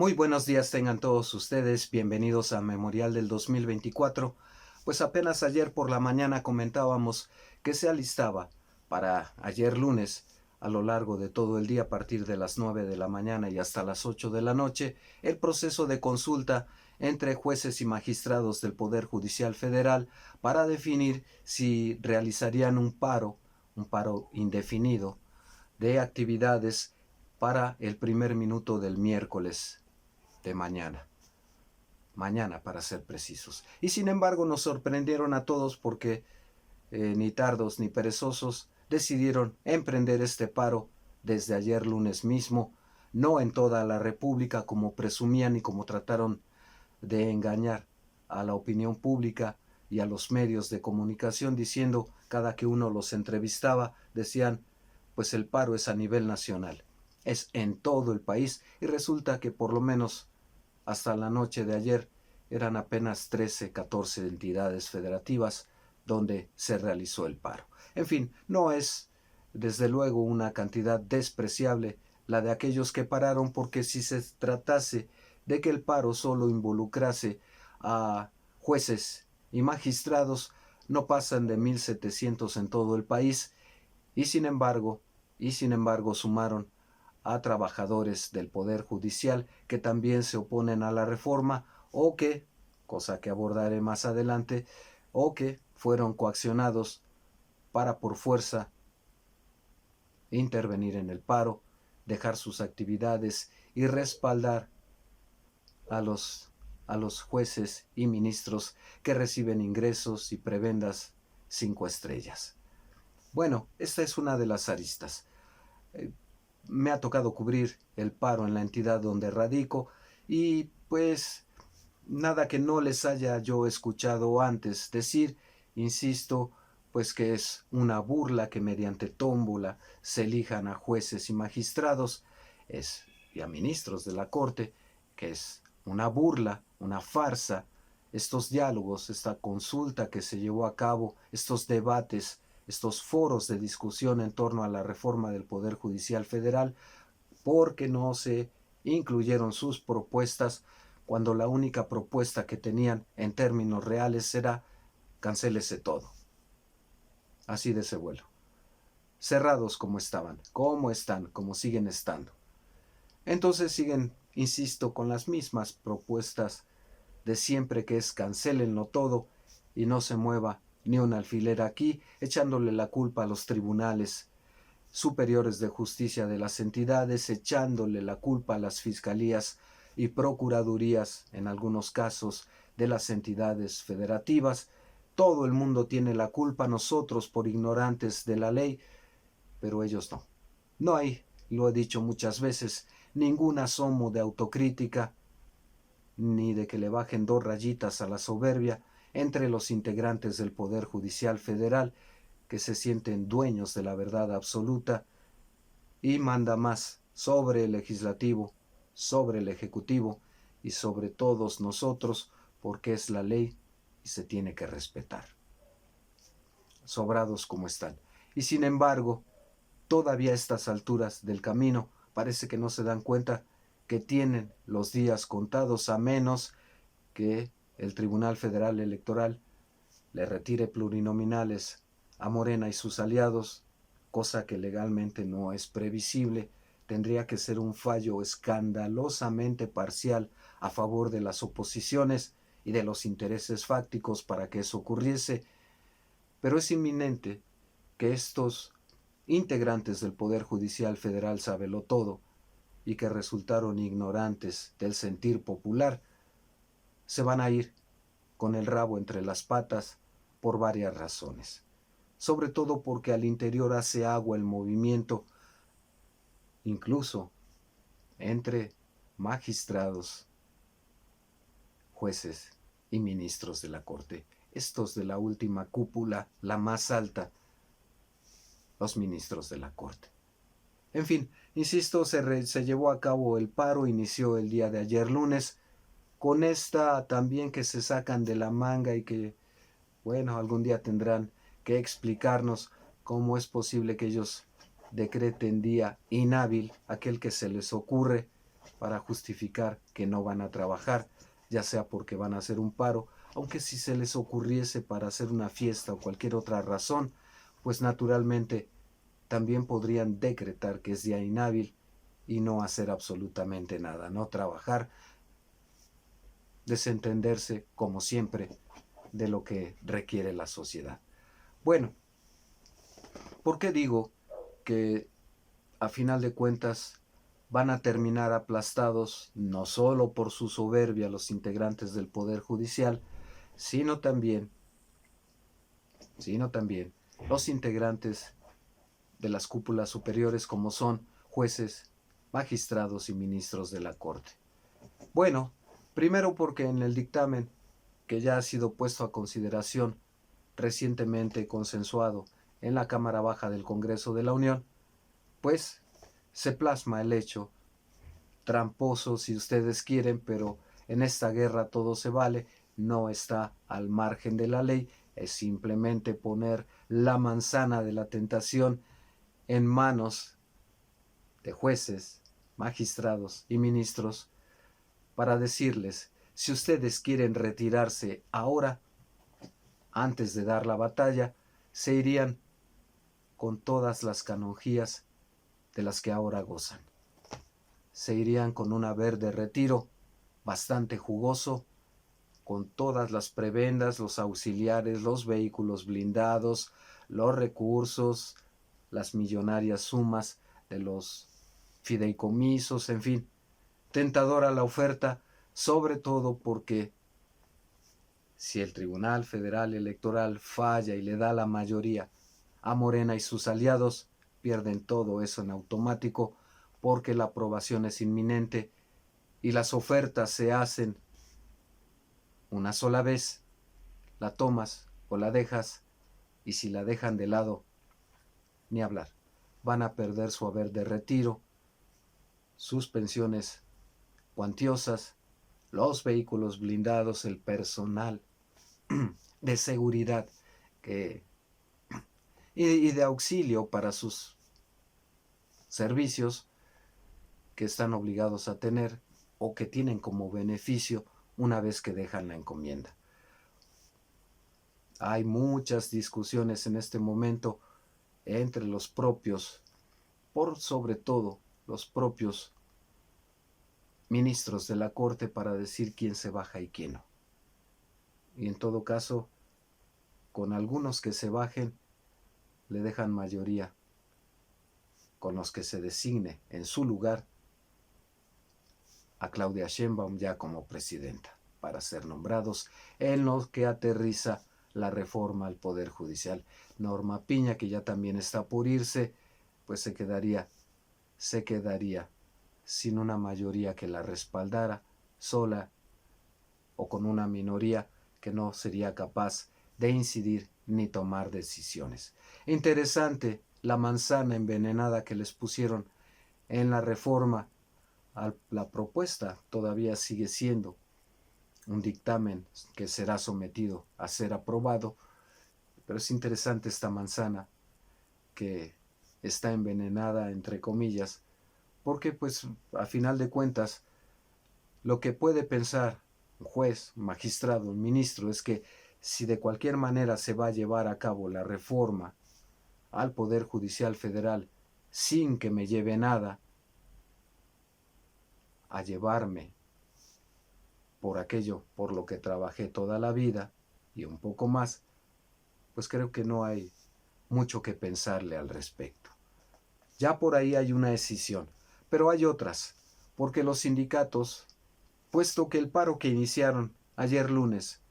Muy buenos días tengan todos ustedes, bienvenidos a Memorial del 2024. Pues apenas ayer por la mañana comentábamos que se alistaba para ayer lunes, a lo largo de todo el día, a partir de las 9 de la mañana y hasta las 8 de la noche, el proceso de consulta entre jueces y magistrados del Poder Judicial Federal para definir si realizarían un paro indefinido de actividades para el primer minuto del miércoles de mañana para ser precisos. Y sin embargo nos sorprendieron a todos porque ni tardos ni perezosos decidieron emprender este paro desde ayer lunes mismo, no en toda la República como presumían y como trataron de engañar a la opinión pública y a los medios de comunicación diciendo cada que uno los entrevistaba, decían, pues el paro es a nivel nacional, es en todo el país y resulta que por lo menos hasta la noche de ayer eran apenas 13, 14 entidades federativas donde se realizó el paro. En fin, no es desde luego una cantidad despreciable la de aquellos que pararon, porque si se tratase de que el paro solo involucrase a jueces y magistrados, no pasan de 1,700 en todo el país, y sin embargo, sumaron a trabajadores del Poder Judicial que también se oponen a la reforma o que, cosa que abordaré más adelante, o que fueron coaccionados para por fuerza intervenir en el paro, dejar sus actividades y respaldar a los jueces y ministros que reciben ingresos y prebendas 5 estrellas. Bueno, esta es una de las aristas. Me ha tocado cubrir el paro en la entidad donde radico y pues nada que no les haya yo escuchado antes decir, insisto, pues que es una burla que mediante tómbola se elijan a jueces y magistrados y a ministros de la Corte, que es una burla, una farsa. Estos diálogos, esta consulta que se llevó a cabo, estos debates, estos foros de discusión en torno a la reforma del Poder Judicial Federal, porque no se incluyeron sus propuestas cuando la única propuesta que tenían en términos reales era cancélese todo. Así de ese vuelo. Cerrados como estaban, como están, como siguen estando. Entonces siguen, insisto, con las mismas propuestas de siempre, que es cancélenlo todo y no se mueva ni un alfiler aquí, echándole la culpa a los tribunales superiores de justicia de las entidades, echándole la culpa a las fiscalías y procuradurías, en algunos casos, de las entidades federativas. Todo el mundo tiene la culpa, nosotros por ignorantes de la ley, pero ellos no. No hay, lo he dicho muchas veces, ningún asomo de autocrítica, ni de que le bajen 2 rayitas a la soberbia entre los integrantes del Poder Judicial Federal, que se sienten dueños de la verdad absoluta y manda más sobre el legislativo, sobre el ejecutivo y sobre todos nosotros, porque es la ley y se tiene que respetar. Sobrados como están. Y sin embargo, todavía a estas alturas del camino parece que no se dan cuenta que tienen los días contados, a menos que el Tribunal Federal Electoral le retire plurinominales a Morena y sus aliados, cosa que legalmente no es previsible. Tendría que ser un fallo escandalosamente parcial a favor de las oposiciones y de los intereses fácticos para que eso ocurriese, pero es inminente que estos integrantes del Poder Judicial Federal sabelotodo y que resultaron ignorantes del sentir popular se van a ir con el rabo entre las patas por varias razones. Sobre todo porque al interior hace agua el movimiento, incluso entre magistrados, jueces y ministros de la Corte. Estos de la última cúpula, la más alta, los ministros de la Corte. En fin, insisto, se llevó a cabo el paro, inició el día de ayer lunes, con esta también que se sacan de la manga y que, bueno, algún día tendrán que explicarnos cómo es posible que ellos decreten día inhábil, aquel que se les ocurre, para justificar que no van a trabajar, ya sea porque van a hacer un paro, aunque si se les ocurriese para hacer una fiesta o cualquier otra razón, pues naturalmente también podrían decretar que es día inhábil y no hacer absolutamente nada, no trabajar, desentenderse como siempre de lo que requiere la sociedad. Bueno, ¿por qué digo que a final de cuentas van a terminar aplastados no solo por su soberbia los integrantes del Poder Judicial, sino también los integrantes de las cúpulas superiores como son jueces, magistrados y ministros de la Corte? Bueno, primero porque en el dictamen que ya ha sido puesto a consideración, recientemente consensuado en la Cámara Baja del Congreso de la Unión, pues se plasma el hecho, tramposo si ustedes quieren, pero en esta guerra todo se vale, no está al margen de la ley, es simplemente poner la manzana de la tentación en manos de jueces, magistrados y ministros para decirles, si ustedes quieren retirarse ahora, antes de dar la batalla, se irían con todas las canonjías de las que ahora gozan. Se irían con un haber de retiro bastante jugoso, con todas las prebendas, los auxiliares, los vehículos blindados, los recursos, las millonarias sumas de los fideicomisos, en fin, tentadora la oferta, sobre todo porque si el Tribunal Federal Electoral falla y le da la mayoría a Morena y sus aliados, pierden todo eso en automático porque la aprobación es inminente y las ofertas se hacen una sola vez, la tomas o la dejas, y si la dejan de lado, ni hablar, van a perder su haber de retiro, sus pensiones cuantiosas, los vehículos blindados, el personal de seguridad y de auxilio para sus servicios que están obligados a tener o que tienen como beneficio una vez que dejan la encomienda. Hay muchas discusiones en este momento entre los propios, por sobre todo los propios ministros de la Corte para decir quién se baja y quién no. Y en todo caso, con algunos que se bajen, le dejan mayoría. Con los que se designe en su lugar a Claudia Sheinbaum ya como presidenta, para ser nombrados en los que aterriza la reforma al Poder Judicial. Norma Piña, que ya también está por irse, pues se quedaría sin una mayoría que la respaldara, sola o con una minoría que no sería capaz de incidir ni tomar decisiones. Interesante la manzana envenenada que les pusieron en la reforma. La propuesta todavía sigue siendo un dictamen que será sometido a ser aprobado, pero es interesante esta manzana que está envenenada entre comillas, porque pues a final de cuentas lo que puede pensar un juez, un magistrado, un ministro es que si de cualquier manera se va a llevar a cabo la reforma al Poder Judicial Federal sin que me lleve nada a llevarme por aquello por lo que trabajé toda la vida y un poco más, pues creo que no hay mucho que pensarle al respecto. Ya por ahí hay una decisión, pero hay otras, porque los sindicatos, puesto que el paro que iniciaron ayer lunes,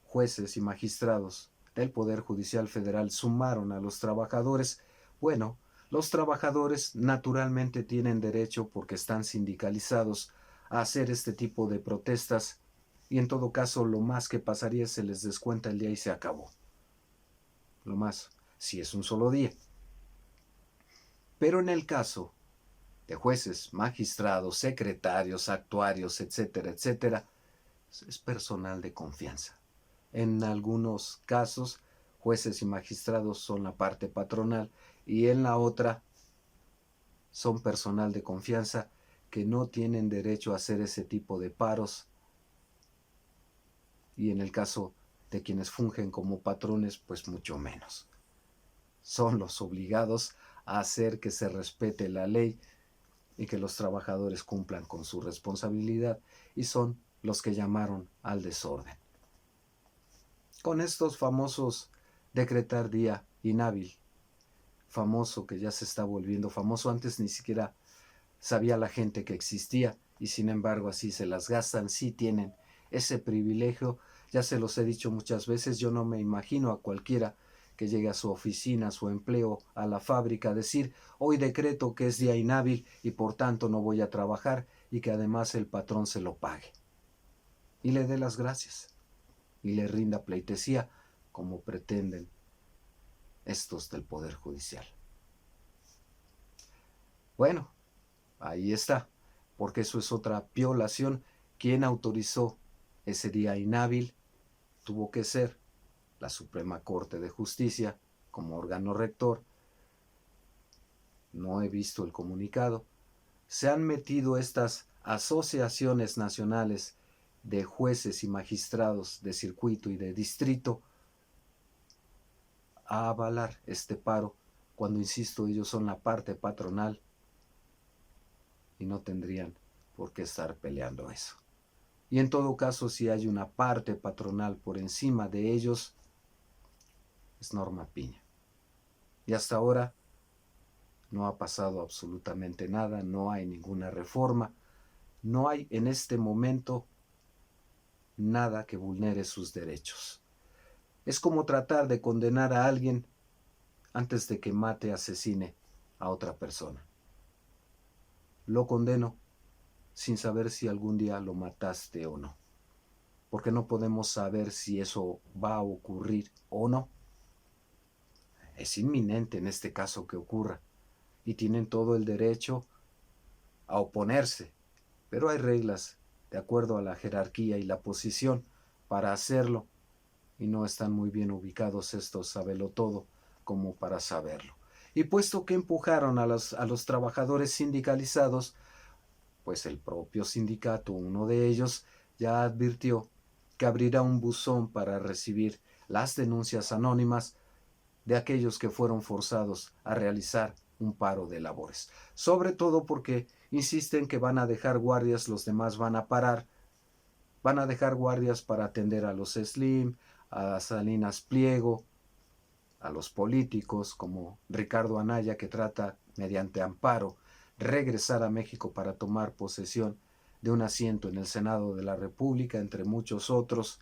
jueces y magistrados del Poder Judicial Federal sumaron a los trabajadores, bueno, los trabajadores naturalmente tienen derecho, porque están sindicalizados, a hacer este tipo de protestas y en todo caso lo más que pasaría es se les descuenta el día y se acabó. Lo más, si es un solo día. Pero en el caso de jueces, magistrados, secretarios, actuarios, etcétera, etcétera, es personal de confianza. En algunos casos, jueces y magistrados son la parte patronal y en la otra son personal de confianza que no tienen derecho a hacer ese tipo de paros, y en el caso de quienes fungen como patrones, pues mucho menos. Son los obligados a hacer que se respete la ley y que los trabajadores cumplan con su responsabilidad, y son los que llamaron al desorden. Con estos famosos decretar día inhábil, famoso que ya se está volviendo famoso, antes ni siquiera sabía la gente que existía, y sin embargo así se las gastan, sí tienen ese privilegio. Ya se los he dicho muchas veces, yo no me imagino a cualquiera que llegue a su oficina, a su empleo, a la fábrica, a decir: hoy decreto que es día inhábil y por tanto no voy a trabajar, y que además el patrón se lo pague y le dé las gracias y le rinda pleitesía, como pretenden estos del Poder Judicial. Bueno, ahí está, porque eso es otra violación. ¿Quién autorizó ese día inhábil? Tuvo que ser la Suprema Corte de Justicia como órgano rector. No he visto el comunicado. Se han metido estas asociaciones nacionales de jueces y magistrados de circuito y de distrito a avalar este paro, cuando, insisto, ellos son la parte patronal y no tendrían por qué estar peleando eso. Y en todo caso, si hay una parte patronal por encima de ellos, es Norma Piña. Y hasta ahora no ha pasado absolutamente nada, no hay ninguna reforma, no hay en este momento nada que vulnere sus derechos. Es como tratar de condenar a alguien antes de que mate, asesine a otra persona. Lo condeno sin saber si algún día lo mataste o no, porque no podemos saber si eso va a ocurrir o no. Es inminente en este caso que ocurra, y tienen todo el derecho a oponerse, pero hay reglas de acuerdo a la jerarquía y la posición para hacerlo, y no están muy bien ubicados estos sabelotodo como para saberlo. Y puesto que empujaron a los trabajadores sindicalizados, pues el propio sindicato, uno de ellos, ya advirtió que abrirá un buzón para recibir las denuncias anónimas de aquellos que fueron forzados a realizar un paro de labores. Sobre todo porque insisten que van a dejar guardias, los demás van a parar, van a dejar guardias para atender a los Slim, a Salinas Pliego, a los políticos como Ricardo Anaya, que trata, mediante amparo, regresar a México para tomar posesión de un asiento en el Senado de la República, entre muchos otros,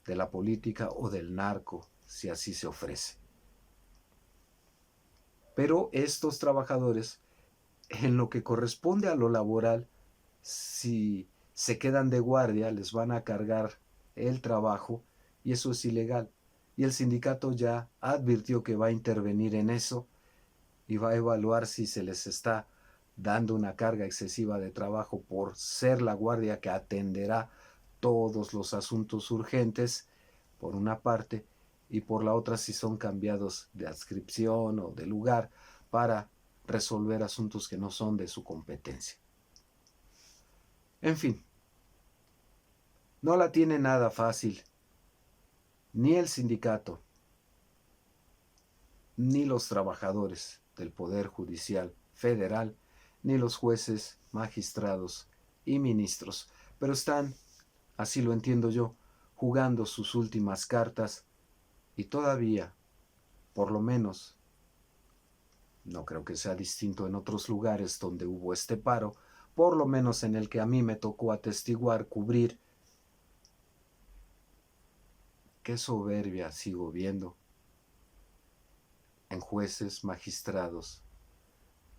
de la política o del narco, si así se ofrece. Pero estos trabajadores, en lo que corresponde a lo laboral, si se quedan de guardia, les van a cargar el trabajo, y eso es ilegal. Y el sindicato ya advirtió que va a intervenir en eso y va a evaluar si se les está dando una carga excesiva de trabajo por ser la guardia que atenderá todos los asuntos urgentes, por una parte, y por la otra si son cambiados de adscripción o de lugar para resolver asuntos que no son de su competencia. En fin, no la tiene nada fácil, ni el sindicato, ni los trabajadores del Poder Judicial Federal, ni los jueces, magistrados y ministros, pero están, así lo entiendo yo, jugando sus últimas cartas, y todavía, por lo menos, no creo que sea distinto en otros lugares donde hubo este paro, por lo menos en el que a mí me tocó atestiguar, cubrir. Qué soberbia sigo viendo en jueces, magistrados,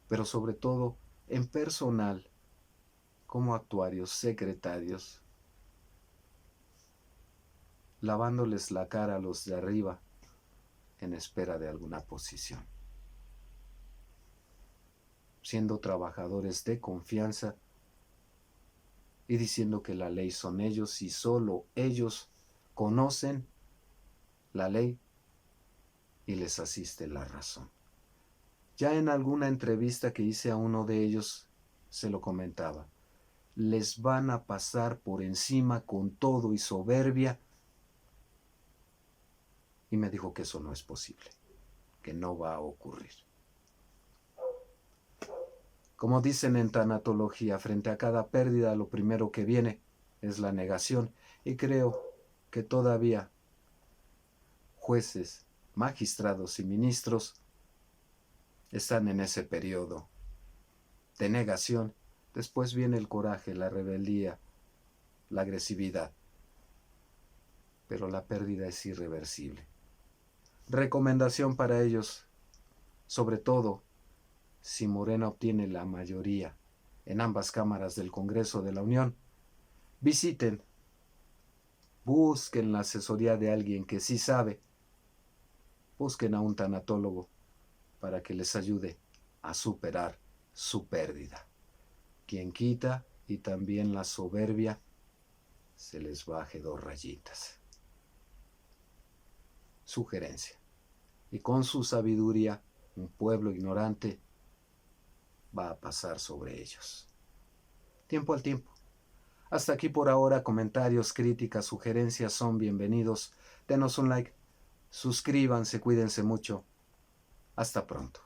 pero sobre todo en personal, como actuarios, secretarios, lavándoles la cara a los de arriba en espera de alguna posición, siendo trabajadores de confianza y diciendo que la ley son ellos y solo ellos conocen la ley y les asiste la razón. Ya en alguna entrevista que hice a uno de ellos, se lo comentaba, les van a pasar por encima con todo y soberbia. Y me dijo que eso no es posible, que no va a ocurrir. Como dicen en tanatología, frente a cada pérdida lo primero que viene es la negación. Y creo que todavía jueces, magistrados y ministros están en ese periodo de negación. Después viene el coraje, la rebeldía, la agresividad. Pero la pérdida es irreversible. Recomendación para ellos, sobre todo si Morena obtiene la mayoría en ambas cámaras del Congreso de la Unión, visiten, busquen la asesoría de alguien que sí sabe, busquen a un tanatólogo para que les ayude a superar su pérdida. Quien quita y también la soberbia se les baje 2 rayitas. Sugerencia. Y con su sabiduría, un pueblo ignorante va a pasar sobre ellos. Tiempo al tiempo. Hasta aquí por ahora. Comentarios, críticas, sugerencias son bienvenidos. Denos un like, suscríbanse, cuídense mucho. Hasta pronto.